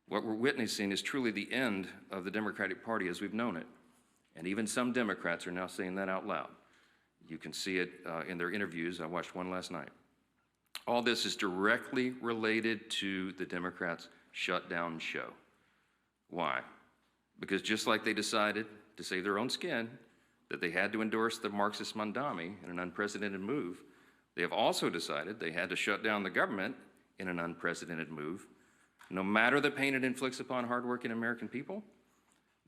What we're witnessing is truly the end of the Democratic Party as we've known it. And even some Democrats are now saying that out loud. You can see it in their interviews. I watched one last night. All this is directly related to the Democrats' shutdown show. Why? Because just like they decided to save their own skin, that they had to endorse the Marxist Mandami in an unprecedented move, they have also decided they had to shut down the government in an unprecedented move. No matter the pain it inflicts upon hardworking American people,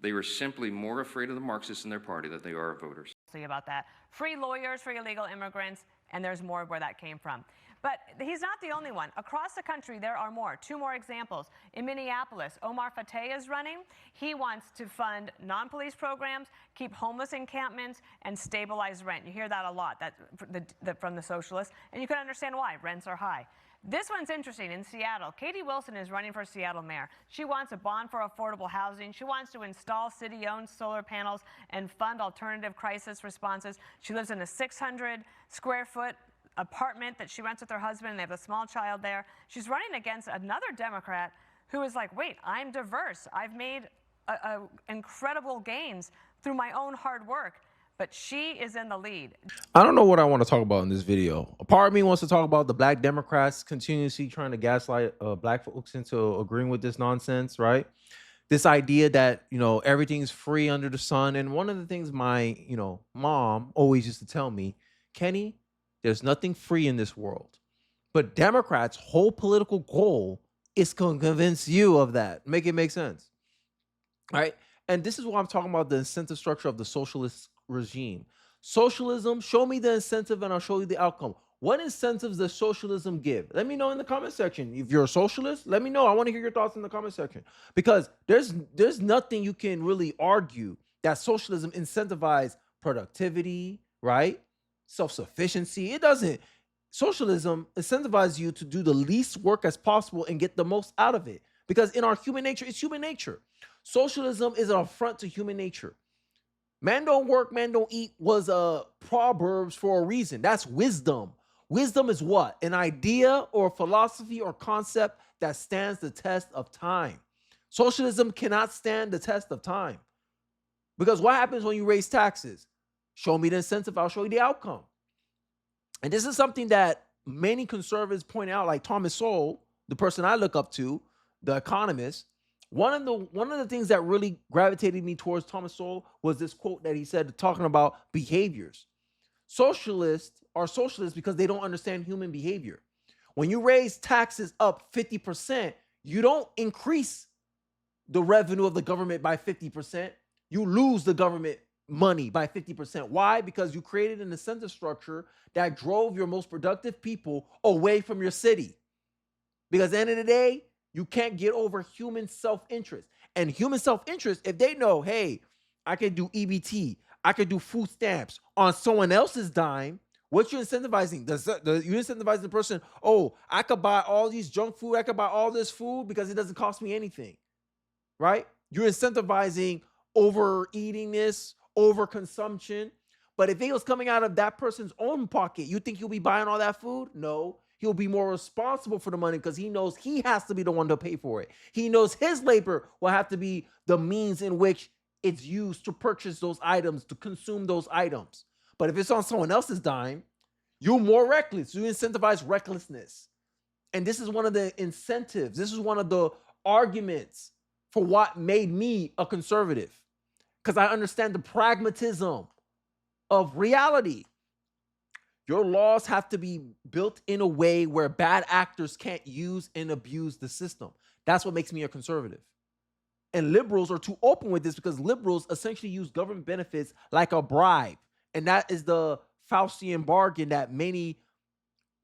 they were simply more afraid of the Marxists in their party than they are of voters. See about that. Free lawyers for illegal immigrants, and there's more where that came from. But he's not the only one. Across the country, there are more. Two more examples. In Minneapolis, Omar Fateh is running. He wants to fund non-police programs, keep homeless encampments, and stabilize rent. You hear that a lot from the socialists, and you can understand why. Rents are high. This one's interesting. In Seattle, Katie Wilson is running for Seattle mayor. She wants a bond for affordable housing. She wants to install city-owned solar panels and fund alternative crisis responses. She lives in a 600-square-foot apartment that she rents with her husband, and they have a small child there. She's running against another Democrat who is like, wait, I'm diverse. I've made incredible gains through my own hard work. But she is in the lead. I don't know what I want to talk about in this video. A part of me wants to talk about the black Democrats continuously trying to gaslight black folks into agreeing with this nonsense, right? This idea that, everything's free under the sun. And one of the things my, mom always used to tell me, Kenny, there's nothing free in this world. But Democrats' whole political goal is to convince you of that. Make it make sense, right? And this is what I'm talking about, the incentive structure of the socialist regime. Socialism, show me the incentive and I'll show you the outcome. What incentives does socialism give? Let me know in the comment section. If you're a socialist, let me know. I want to hear your thoughts in the comment section, because there's nothing you can really argue that socialism incentivizes productivity, right? Self-sufficiency. It doesn't. Socialism incentivizes you to do the least work as possible and get the most out of it, because in our human nature, it's human nature. Socialism is an affront to human nature. Man don't work, man don't eat was Proverbs for a reason. That's wisdom. Wisdom is what? An idea or philosophy or concept that stands the test of time. Socialism cannot stand the test of time. Because what happens when you raise taxes? Show me the incentive, I'll show you the outcome. And this is something that many conservatives point out, like Thomas Sowell, the person I look up to, the economist. One of the things that really gravitated me towards Thomas Sowell was this quote that he said, talking about behaviors. Socialists are socialists because they don't understand human behavior. When you raise taxes up 50%, you don't increase the revenue of the government by 50%. You lose the government money by 50%. Why? Because you created an incentive structure that drove your most productive people away from your city. Because at the end of the day, you can't get over human self-interest. And human self-interest, if they know, hey, I can do EBT, I can do food stamps on someone else's dime, what you're incentivizing? You're incentivizing the person, oh, I could buy all these junk food, I could buy all this food because it doesn't cost me anything, right? You're incentivizing overeatingness, overconsumption. But if it was coming out of that person's own pocket, you think he'll be buying all that food? No. He'll be more responsible for the money because he knows he has to be the one to pay for it. He knows his labor will have to be the means in which it's used to purchase those items, to consume those items. But if it's on someone else's dime, you're more reckless. You incentivize recklessness. And this is one of the incentives. This is one of the arguments for what made me a conservative, because I understand the pragmatism of reality. Your laws have to be built in a way where bad actors can't use and abuse the system. That's what makes me a conservative. And liberals are too open with this because liberals essentially use government benefits like a bribe. And that is the Faustian bargain that many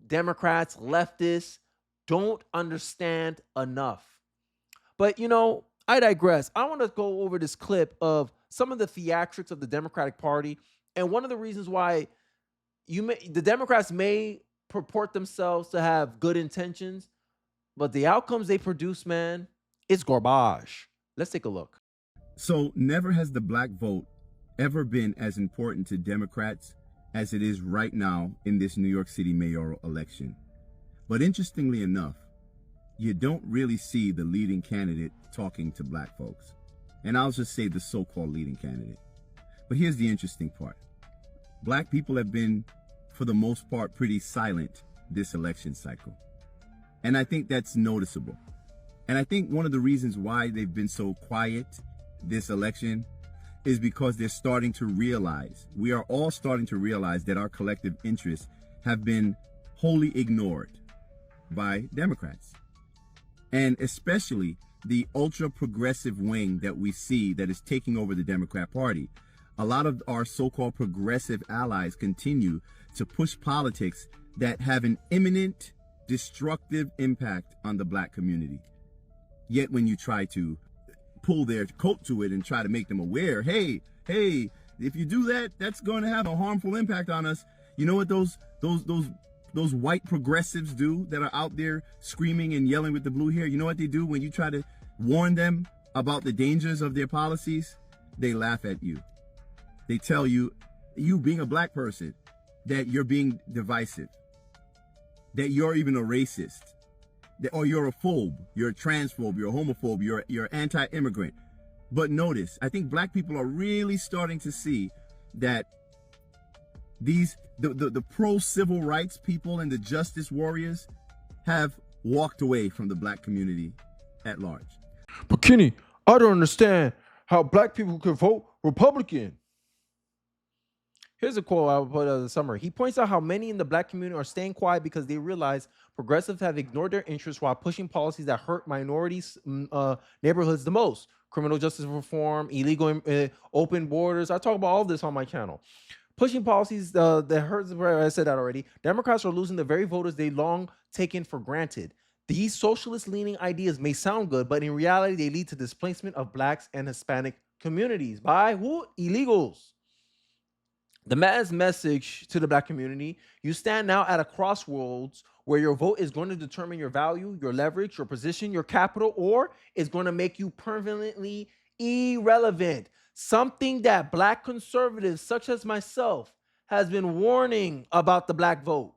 Democrats, leftists don't understand enough. But, I digress. I want to go over this clip of some of the theatrics of the Democratic Party. And one of the reasons why the Democrats may purport themselves to have good intentions, but the outcomes they produce, man, it's garbage. Let's take a look. So never has the black vote ever been as important to Democrats as it is right now in this New York City mayoral election. But interestingly enough, you don't really see the leading candidate talking to black folks. And I'll just say the so-called leading candidate. But here's the interesting part. Black people have been, for the most part, pretty silent this election cycle. And I think that's noticeable. And I think one of the reasons why they've been so quiet this election is because they're starting to realize, we are all starting to realize that our collective interests have been wholly ignored by Democrats. And especially the ultra progressive wing that we see that is taking over the Democrat Party. A lot of our so-called progressive allies continue to push politics that have an imminent destructive impact on the black community. Yet when you try to pull their coat to it and try to make them aware, hey, if you do that, that's going to have a harmful impact on us. You know what those white progressives do that are out there screaming and yelling with the blue hair? You know what they do when you try to warn them about the dangers of their policies? They laugh at you. They tell you, you being a black person, that you're being divisive, that you're even a racist, or you're a phobe, you're a transphobe, you're a homophobe, you're anti-immigrant. But notice, I think black people are really starting to see that the pro-civil rights people and the justice warriors have walked away from the black community at large. But Kenny, I don't understand how black people can vote Republican. Here's a quote I will put as a summary. He points out how many in the black community are staying quiet because they realize progressives have ignored their interests while pushing policies that hurt minorities' neighborhoods the most. Criminal justice reform, illegal open borders. I talk about all this on my channel. Pushing policies that hurt, I said that already. Democrats are losing the very voters they long taken for granted. These socialist-leaning ideas may sound good, but in reality, they lead to displacement of blacks and Hispanic communities by who? Illegals. The man's message to the black community: you stand now at a crossroads where your vote is going to determine your value, your leverage, your position, your capital, or is going to make you permanently irrelevant. Something that black conservatives such as myself has been warning about the black vote.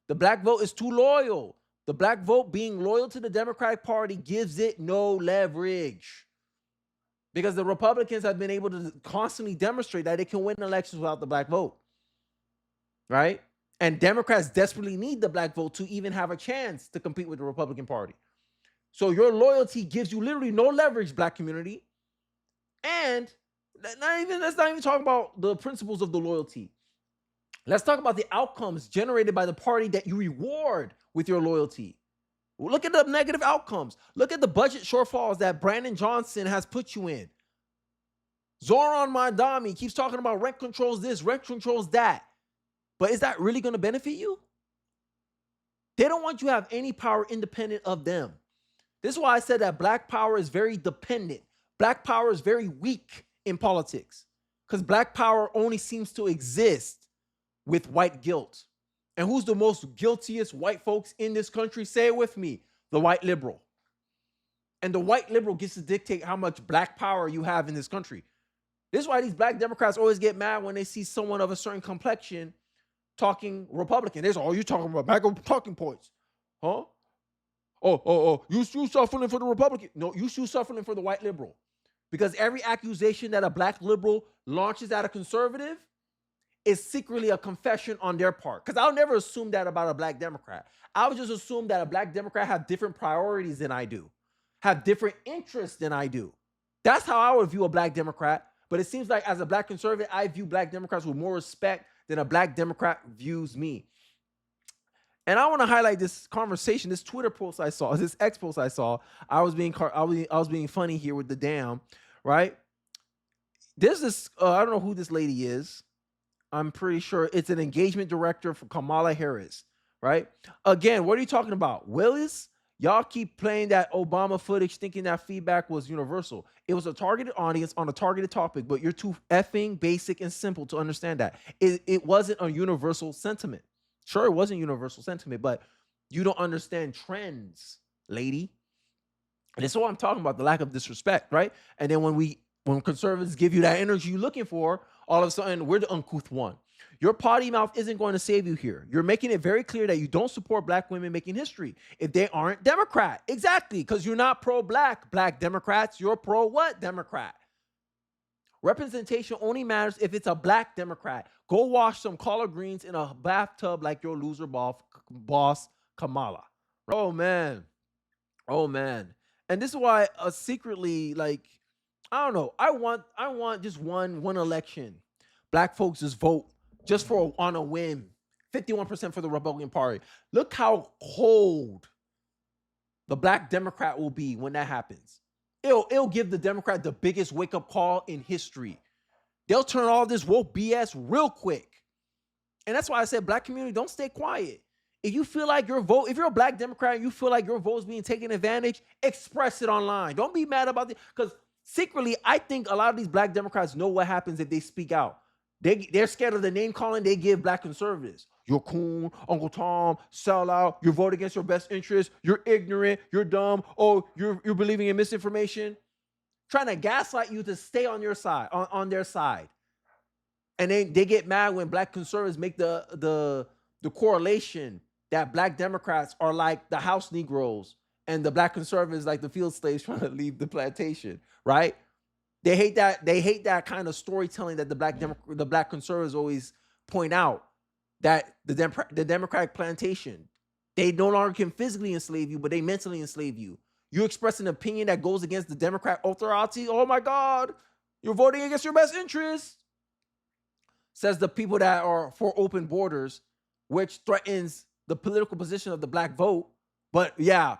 The black vote is too loyal. The black vote being loyal to the Democratic Party gives it no leverage. Because the Republicans have been able to constantly demonstrate that they can win elections without the black vote, right? And Democrats desperately need the black vote to even have a chance to compete with the Republican Party. So your loyalty gives you literally no leverage, black community. And let's not even talk about the principles of the loyalty. Let's talk about the outcomes generated by the party that you reward with your loyalty. Look at the negative outcomes. Look at the budget shortfalls that Brandon Johnson has put you in. Zoran Mandami keeps talking about rent controls this, rent controls that. But is that really going to benefit you? They don't want you to have any power independent of them. This is why I said that black power is very dependent. Black power is very weak in politics because black power only seems to exist with white guilt. And who's the most guiltiest white folks in this country? Say it with me. The white liberal. And the white liberal gets to dictate how much black power you have in this country. This is why these black Democrats always get mad when they see someone of a certain complexion talking Republican. They're like, oh, you're talking about back up talking points. Huh? You suffering for the Republican. No, you suffering for the white liberal. Because every accusation that a black liberal launches at a conservative is secretly a confession on their part. Because I'll never assume that about a black Democrat. I would just assume that a black Democrat have different priorities than I do, have different interests than I do. That's how I would view a black Democrat. But it seems like as a black conservative, I view black Democrats with more respect than a black Democrat views me. And I want to highlight this conversation, this Twitter post I saw, this X post I saw. I was being funny here with the damn, right? There's this, I don't know who this lady is. I'm pretty sure it's an engagement director for Kamala Harris, right? Again, what are you talking about? Willis? Y'all keep playing that Obama footage thinking that feedback was universal. It was a targeted audience on a targeted topic, but you're too effing basic and simple to understand that. It wasn't a universal sentiment. Sure, it wasn't universal sentiment, but you don't understand trends, lady. And that's what I'm talking about, the lack of disrespect, right? And then when conservatives give you that energy you're looking for, all of a sudden we're the uncouth one. Your potty mouth isn't going to save you here. You're making it very clear that you don't support black women making history if they aren't Democrat. Exactly, because you're not pro-black. Black Democrats, you're pro what? Democrat. Representation only matters if it's a black Democrat. Go wash some collard greens in a bathtub like your loser boss Kamala. Oh man. Oh man. And this is why secretly, like, I don't know. I want just one election. Black folks just vote just for on a whim. 51% for the Republican Party. Look how cold the black Democrat will be when that happens. It'll give the Democrat the biggest wake-up call in history. They'll turn all this woke BS real quick. And that's why I said, black community, don't stay quiet. If you feel like your vote, if you're a black Democrat and you feel like your vote is being taken advantage, express it online. Don't be mad about it. Because secretly, I think a lot of these black Democrats know what happens if they speak out. They're scared of the name calling they give black conservatives. You're cool, Uncle Tom, sell out, you vote against your best interest, you're ignorant, you're dumb, oh, you're believing in misinformation. Trying to gaslight you to stay on your side, on their side. And then they get mad when black conservatives make the correlation that black Democrats are like the house Negroes and the black conservatives like the field slaves trying to leave the plantation, right? They hate that kind of storytelling that the black conservatives always point out, that the Democratic plantation, they no longer can physically enslave you, but they mentally enslave you. You express an opinion that goes against the Democrat orthodoxy. Oh my God, you're voting against your best interest. Says the people that are for open borders, which threatens the political position of the black vote. But yeah,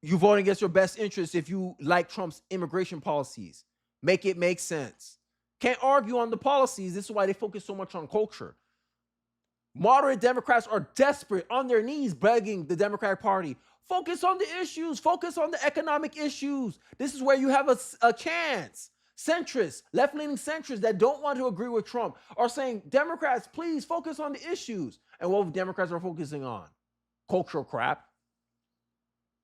you vote against your best interest if you like Trump's immigration policies. Make it make sense. Can't argue on the policies. This is why they focus so much on culture. Moderate Democrats are desperate, on their knees, begging the Democratic Party, focus on the issues, focus on the economic issues. This is where you have a chance. Centrists, left-leaning centrists that don't want to agree with Trump are saying, Democrats, please focus on the issues. And what Democrats are focusing on? Cultural crap.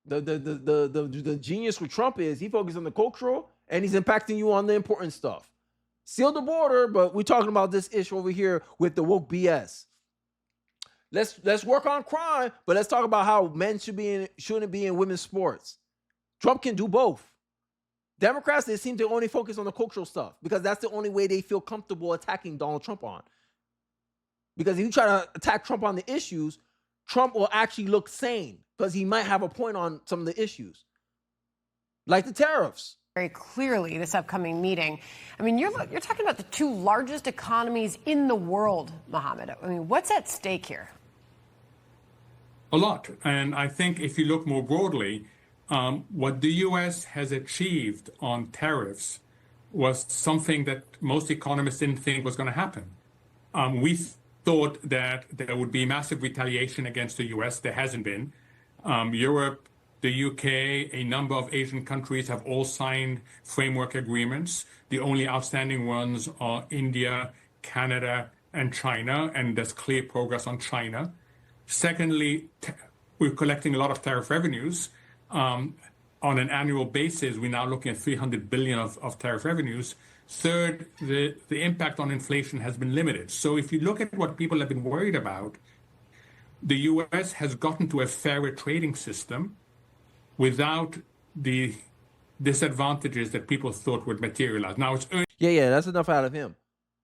The genius with Trump is he focuses on the cultural and he's impacting you on the important stuff. Seal the border, but we're talking about this issue over here with the woke BS. Let's work on crime, but let's talk about how men shouldn't be in women's sports. Trump can do both. Democrats, they seem to only focus on the cultural stuff because that's the only way they feel comfortable attacking Donald Trump on. Because if you try to attack Trump on the issues, Trump will actually look sane because he might have a point on some of the issues, like the tariffs. Very clearly this upcoming meeting. I mean, you're talking about the two largest economies in the world, Mohammed. I mean, what's at stake here? A lot. And I think if you look more broadly, what the U.S. has achieved on tariffs was something that most economists didn't think was going to happen. We thought that there would be massive retaliation against the U.S. There hasn't been. Europe, the UK, a number of Asian countries have all signed framework agreements. The only outstanding ones are India, Canada, and China, and there's clear progress on China. Secondly, we're collecting a lot of tariff revenues. On an annual basis, we're now looking at $300 billion of tariff revenues. Third, the impact on inflation has been limited. So if you look at what people have been worried about, the U.S. has gotten to a fairer trading system without the disadvantages that people thought would materialize. Now it's Yeah, that's enough out of him.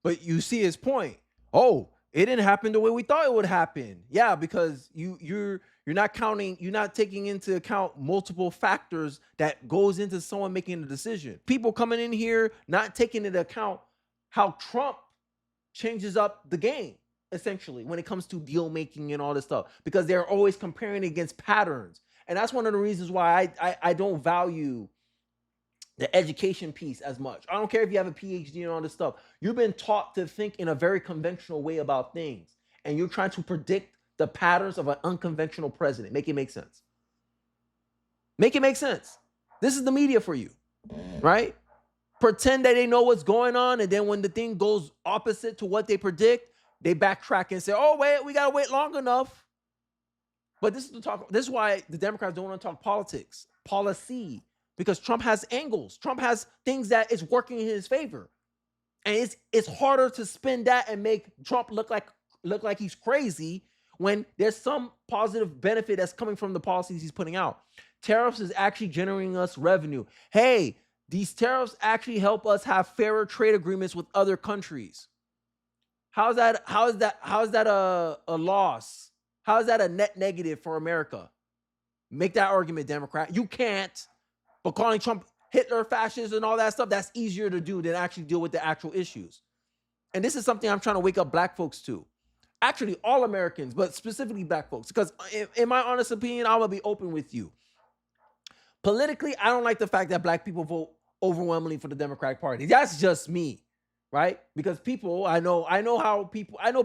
But you see his point. Oh, it didn't happen the way we thought it would happen. Yeah, because you're not taking into account multiple factors that goes into someone making a decision. People coming in here not taking into account how Trump changes up the game, essentially, when it comes to deal making and all this stuff, because they're always comparing against patterns. And that's one of the reasons why I don't value the education piece as much. I don't care if you have a PhD and all this stuff. You've been taught to think in a very conventional way about things, and you're trying to predict the patterns of an unconventional president. Make it make sense. Make it make sense. This is the media for you, right? Pretend that they know what's going on, and then when the thing goes opposite to what they predict, they backtrack and say, oh, wait, we got to wait long enough. But this is why the Democrats don't want to talk policy, because Trump has angles. Trump has things that is working in his favor. And it's harder to spin that and make Trump look like look like he's crazy when there's some positive benefit that's coming from the policies he's putting out. Tariffs is actually generating us revenue. Hey, these tariffs actually help us have fairer trade agreements with other countries. How is that a loss? How is that a net negative for America? Make that argument, Democrat. You can't. But calling Trump Hitler, fascist, and all that stuff, that's easier to do than actually deal with the actual issues. And this is something I'm trying to wake up black folks to. Actually, all Americans, but specifically black folks. Because in my honest opinion, I'm going to be open with you. Politically, I don't like the fact that black people vote overwhelmingly for the Democratic Party. That's just me, right? Because people, I know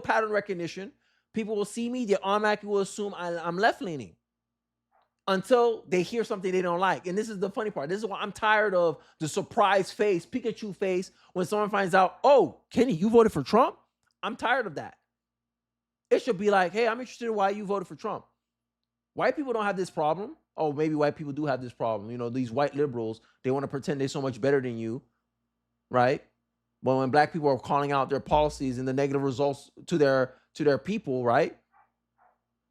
pattern recognition. People will see me, they automatically will assume I'm left-leaning until they hear something they don't like. And this is the funny part. This is why I'm tired of the surprise face, Pikachu face, when someone finds out, oh, Kenny, you voted for Trump? I'm tired of that. It should be like, hey, I'm interested in why you voted for Trump. White people don't have this problem. Oh, maybe white people do have this problem. You know, these white liberals, they want to pretend they're so much better than you, right? But when black people are calling out their policies and the negative results to their people, right?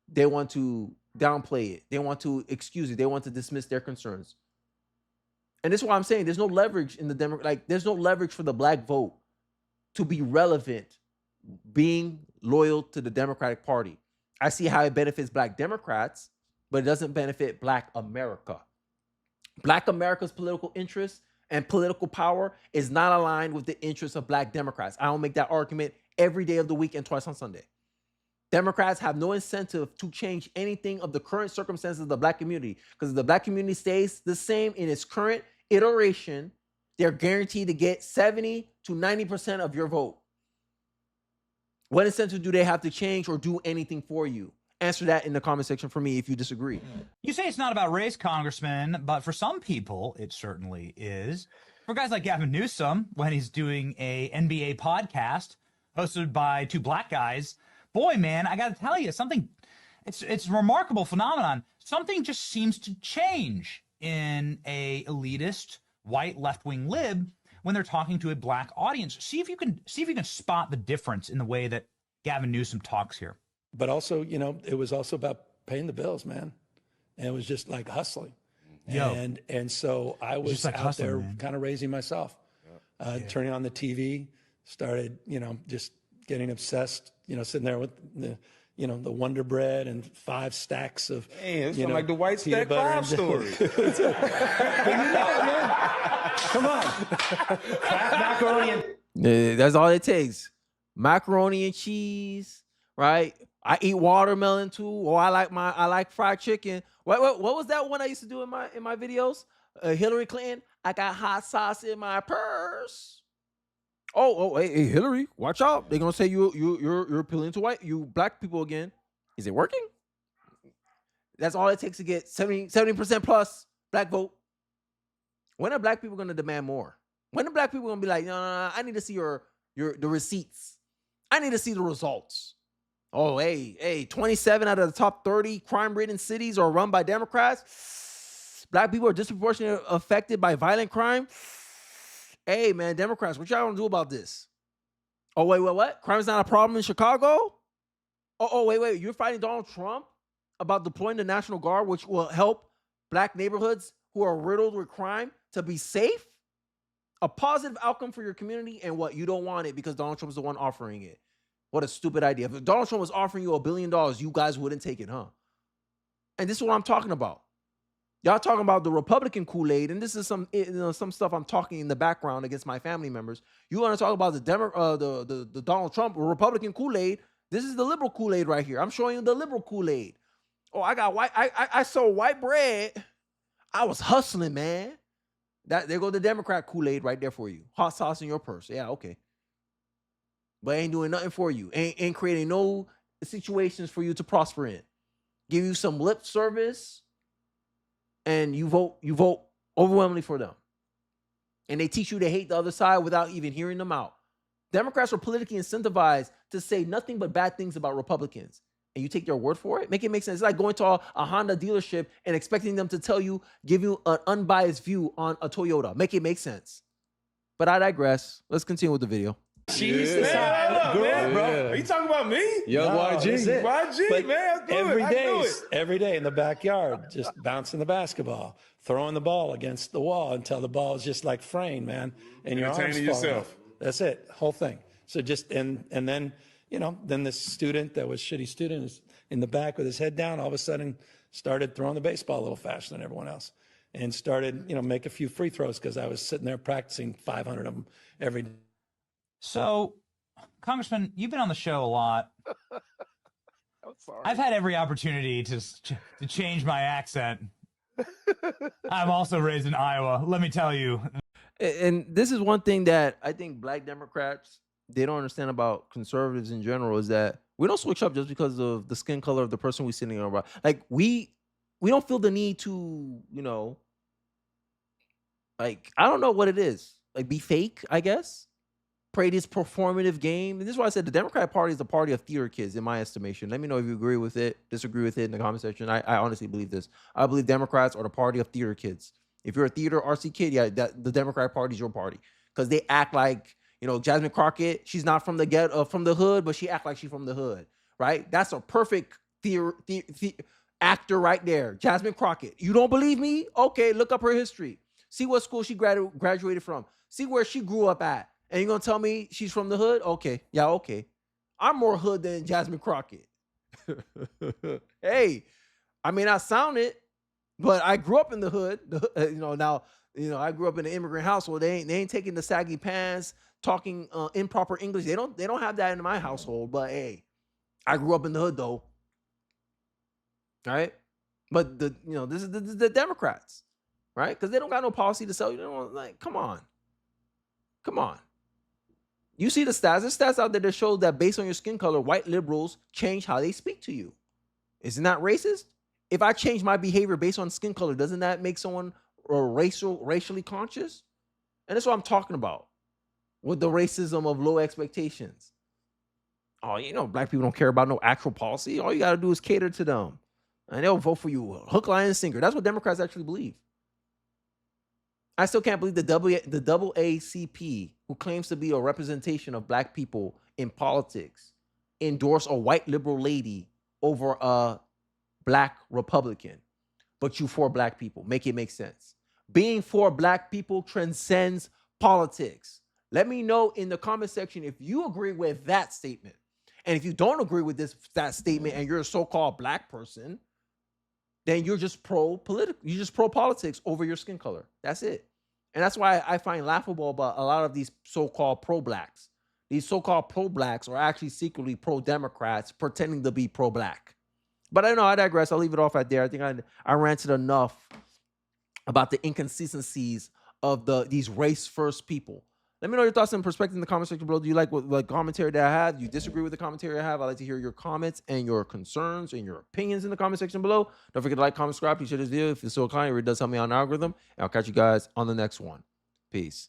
They want to downplay it. They want to excuse it. They want to dismiss their concerns. And this is why I'm saying there's no leverage in the there's no leverage for the black vote to be relevant, being loyal to the Democratic Party. I see how it benefits black Democrats, but it doesn't benefit black America. Black America's political interests and political power is not aligned with the interests of black Democrats. I don't make that argument every day of the week and twice on Sunday. Democrats have no incentive to change anything of the current circumstances of the black community, because if the black community stays the same in its current iteration, they're guaranteed to get 70 to 90% of your vote. What incentive do they have to change or do anything for you? Answer that in the comment section for me if you disagree. You say it's not about race, Congressman, but for some people, it certainly is. For guys like Gavin Newsom, when he's doing a NBA podcast hosted by two black guys, boy, man, I got to tell you something. It's a remarkable phenomenon. Something just seems to change in a elitist, white, left-wing lib when they're talking to a black audience. See if you can spot the difference in the way that Gavin Newsom talks here. But also, you know, it was also about paying the bills, man. And it was just like hustling. And so I was like out there kind of raising myself, turning on the TV, started, you know, just getting obsessed, you know, sitting there with the, you know, the Wonder Bread and 5 stacks of, it's like the White Stack 5 story. Come on. Macaroni and that's all it takes. Macaroni and cheese, right? I eat watermelon too, or I like fried chicken. What was that one I used to do in my videos? Hillary Clinton, I got hot sauce in my purse. Hey, Hillary, watch out. They're gonna say you're appealing to you black people again. Is it working? That's all it takes to get 70% plus black vote. When are black people gonna demand more? When are black people gonna be like, no, I need to see the receipts. I need to see the results. Oh, hey, 27 out of the top 30 crime-ridden cities are run by Democrats. Black people are disproportionately affected by violent crime. Hey, man, Democrats, what y'all gonna do about this? Oh, wait, what? Crime is not a problem in Chicago? Oh, wait, you're fighting Donald Trump about deploying the National Guard, which will help black neighborhoods who are riddled with crime to be safe? A positive outcome for your community, and what? You don't want it because Donald Trump is the one offering it. What a stupid idea. If Donald Trump was offering you $1 billion, you guys wouldn't take it, huh? And this is what I'm talking about. Y'all talking about the Republican Kool-Aid, and this is some stuff I'm talking in the background against my family members. You want to talk about the Donald Trump Republican Kool-Aid? This is the liberal Kool-Aid right here. I'm showing you the liberal Kool-Aid. Oh, I got white. I sold white bread. I was hustling, man. There go the Democrat Kool-Aid right there for you. Hot sauce in your purse. Yeah, okay. But ain't doing nothing for you. Ain't creating no situations for you to prosper in. Give you some lip service, and you vote overwhelmingly for them. And they teach you to hate the other side without even hearing them out. Democrats are politically incentivized to say nothing but bad things about Republicans. And you take their word for it? Make it make sense. It's like going to a Honda dealership and expecting them to give you an unbiased view on a Toyota. Make it make sense. But I digress. Let's continue with the video. She's the side. Girl, bro. Are you talking about about me? No, that's it. YG, But man, that's every day in the backyard, just bouncing the basketball, throwing the ball against the wall until the ball is just like fraying, man, and your arms Entertaining fall yourself. off. That's it, whole thing. So just and then then this student that was shitty student is in the back with his head down. All of a sudden, started throwing the baseball a little faster than everyone else, and started make a few free throws because I was sitting there practicing 500 of them every day. So, Congressman, you've been on the show a lot. I'm sorry. I've had every opportunity to change my accent. I'm also raised in Iowa. Let me tell you. And this is one thing that I think Black Democrats, they don't understand about conservatives in general, is that we don't switch up just because of the skin color of the person we're sitting around. Like we don't feel the need to, like, I don't know what it is. Like, be fake, I guess. Play this performative game. And this is why I said the Democrat Party is the party of theater kids, in my estimation. Let me know if you agree with it, disagree with it in the comment section. I honestly believe this. I believe Democrats are the party of theater kids. If you're a theater RC kid, yeah, the Democrat Party is your party. Because they act like, Jasmine Crockett, she's not from the hood, but she act like she's from the hood, right? That's a perfect actor right there. Jasmine Crockett. You don't believe me? Okay, look up her history. See what school she graduated from. See where she grew up at. And you're going to tell me she's from the hood? Okay. Yeah, okay. I'm more hood than Jasmine Crockett. Hey, I mean, I sound it, but I grew up in the hood. I grew up in an immigrant household. They ain't taking the saggy pants, talking improper English. They don't have that in my household. But hey, I grew up in the hood though. All right? But this is the Democrats, right? Because they don't got no policy to sell you. They don't come on. You see the stats. There's stats out there that show that based on your skin color, white liberals change how they speak to you. Isn't that racist? If I change my behavior based on skin color, doesn't that make someone racially conscious? And that's what I'm talking about with the racism of low expectations. Oh, black people don't care about no actual policy. All you got to do is cater to them. And they'll vote for you hook, line, and sinker. That's what Democrats actually believe. I still can't believe the AACP, who claims to be a representation of black people in politics, endorse a white liberal lady over a black Republican. But you for black people. Make it make sense. Being for black people transcends politics. Let me know in the comment section if you agree with that statement. And if you don't agree with that statement and you're a so-called black person, then you're just pro-political. You're just pro-politics over your skin color. That's it. And that's why I find laughable about a lot of these so-called pro-blacks. These so-called pro-blacks are actually secretly pro-Democrats pretending to be pro-black. But I know I digress. I'll leave it off right there. I think I ranted enough about the inconsistencies of these race-first people. Let me know your thoughts and perspective in the comment section below. Do you like what commentary that I have? Do you disagree with the commentary I have? I'd like to hear your comments and your concerns and your opinions in the comment section below. Don't forget to like, comment, subscribe. Please share this video if you're so kind. It really does help me on the algorithm. And I'll catch you guys on the next one. Peace.